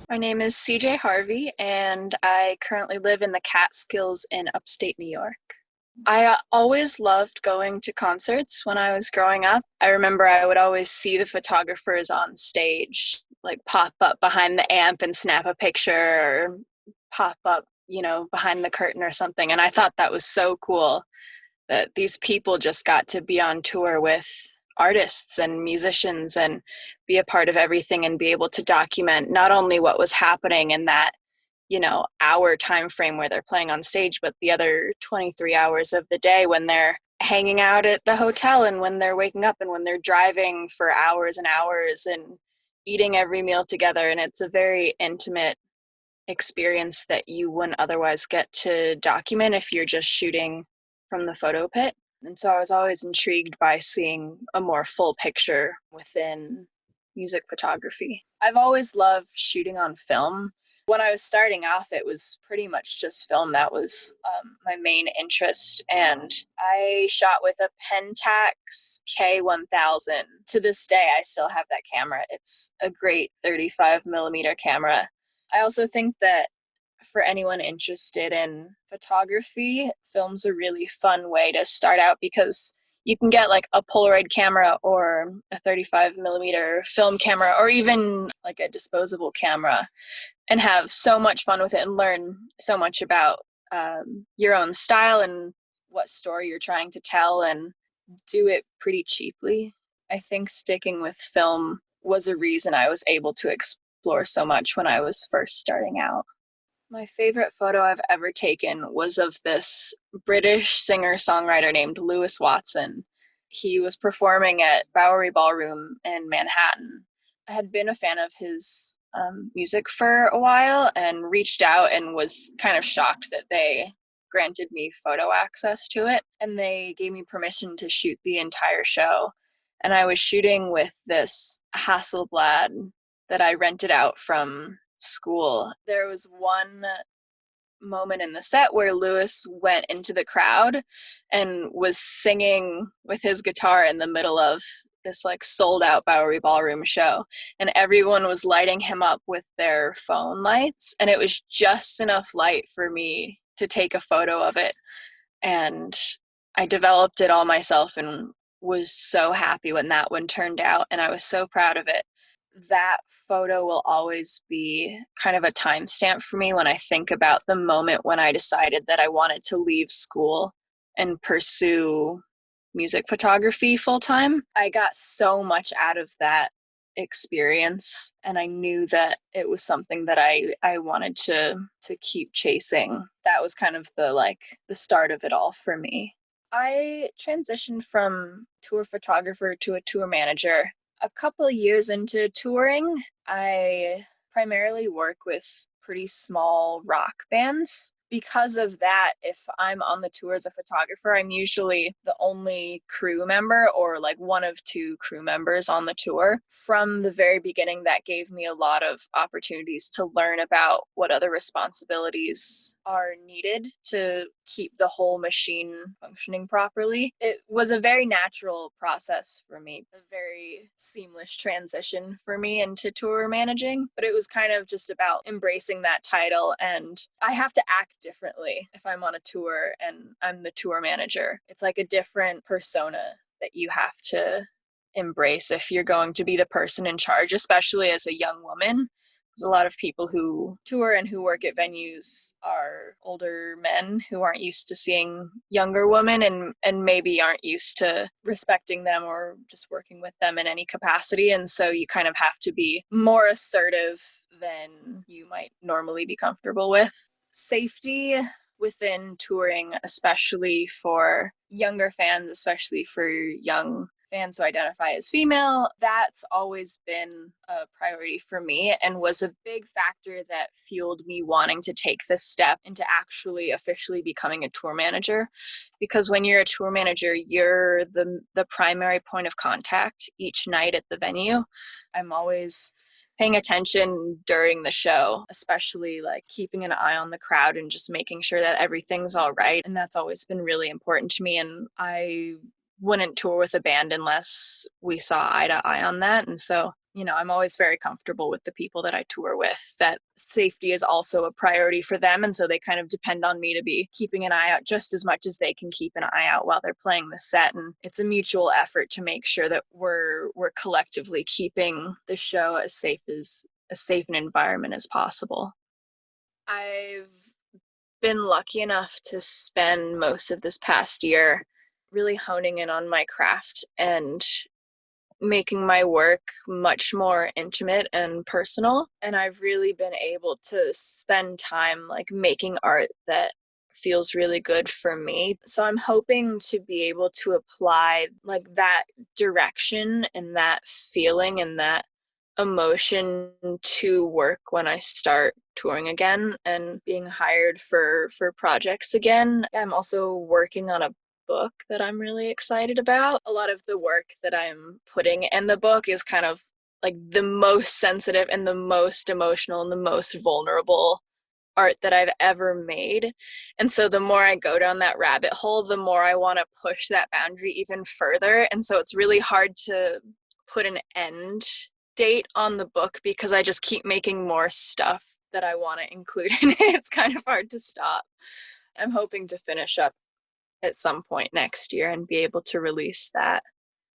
My name is CJ Harvey, and I currently live in the Catskills in upstate New York. I always loved going to concerts when I was growing up. I remember I would always see the photographers on stage, like pop up behind the amp and snap a picture, or pop up, behind the curtain or something. And I thought that was so cool that these people just got to be on tour with artists and musicians and be a part of everything and be able to document not only what was happening in that hour time frame where they're playing on stage, but the other 23 hours of the day when they're hanging out at the hotel and when they're waking up and when they're driving for hours and hours and eating every meal together. And it's a very intimate experience that you wouldn't otherwise get to document if you're just shooting from the photo pit. And so I was always intrigued by seeing a more full picture within music photography. I've always loved shooting on film. When I was starting off, it was pretty much just film. That was my main interest. And I shot with a Pentax K1000. To this day, I still have that camera. It's a great 35 millimeter camera. I also think that for anyone interested in photography, film's a really fun way to start out because you can get like a Polaroid camera or a 35 millimeter film camera or even like a disposable camera and have so much fun with it and learn so much about your own style and what story you're trying to tell and do it pretty cheaply. I think sticking with film was a reason I was able to explore so much when I was first starting out. My favorite photo I've ever taken was of this British singer-songwriter named Lewis Watson. He was performing at Bowery Ballroom in Manhattan. I had been a fan of his music for a while and reached out and was kind of shocked that they granted me photo access to it. And they gave me permission to shoot the entire show. And I was shooting with this Hasselblad that I rented out from school. There was one moment in the set where Lewis went into the crowd and was singing with his guitar in the middle of this like sold out Bowery Ballroom show, and everyone was lighting him up with their phone lights, and it was just enough light for me to take a photo of it. And I developed it all myself and was so happy when that one turned out, and I was so proud of it. That photo will always be kind of a timestamp for me when I think about the moment when I decided that I wanted to leave school and pursue music photography full time. I got so much out of that experience, and I knew that it was something that I wanted to keep chasing. That was kind of the start of it all for me. I transitioned from tour photographer to a tour manager a couple of years into touring. I primarily work with pretty small rock bands. Because of that, if I'm on the tour as a photographer, I'm usually the only crew member or like one of two crew members on the tour. From the very beginning, that gave me a lot of opportunities to learn about what other responsibilities are needed to keep the whole machine functioning properly. It was a very natural process for me, a very seamless transition for me into tour managing, but it was kind of just about embracing that title. And I have to act differently if I'm on a tour and I'm the tour manager. It's like a different persona that you have to embrace if you're going to be the person in charge, especially as a young woman. There's a lot of people who tour and who work at venues are older men who aren't used to seeing younger women and maybe aren't used to respecting them or just working with them in any capacity. And so you kind of have to be more assertive than you might normally be comfortable with. Safety within touring, especially for younger fans, especially for young fans who identify as female, that's always been a priority for me and was a big factor that fueled me wanting to take this step into actually officially becoming a tour manager. Because when you're a tour manager, you're the primary point of contact each night at the venue. I'm always paying attention during the show, especially like keeping an eye on the crowd and just making sure that everything's all right. And that's always been really important to me. And I wouldn't tour with a band unless we saw eye to eye on that. And so I'm always very comfortable with the people that I tour with, that safety is also a priority for them. And so they kind of depend on me to be keeping an eye out just as much as they can keep an eye out while they're playing the set. And it's a mutual effort to make sure that we're collectively keeping the show as safe an environment as possible. I've been lucky enough to spend most of this past year really honing in on my craft and making my work much more intimate and personal. And I've really been able to spend time like making art that feels really good for me. So I'm hoping to be able to apply like that direction and that feeling and that emotion to work when I start touring again and being hired for projects again. I'm also working on a book that I'm really excited about. A lot of the work that I'm putting in the book is kind of like the most sensitive and the most emotional and the most vulnerable art that I've ever made. And so the more I go down that rabbit hole, the more I want to push that boundary even further. And so it's really hard to put an end date on the book because I just keep making more stuff that I want to include in it. It's kind of hard to stop. I'm hoping to finish up at some point next year and be able to release that.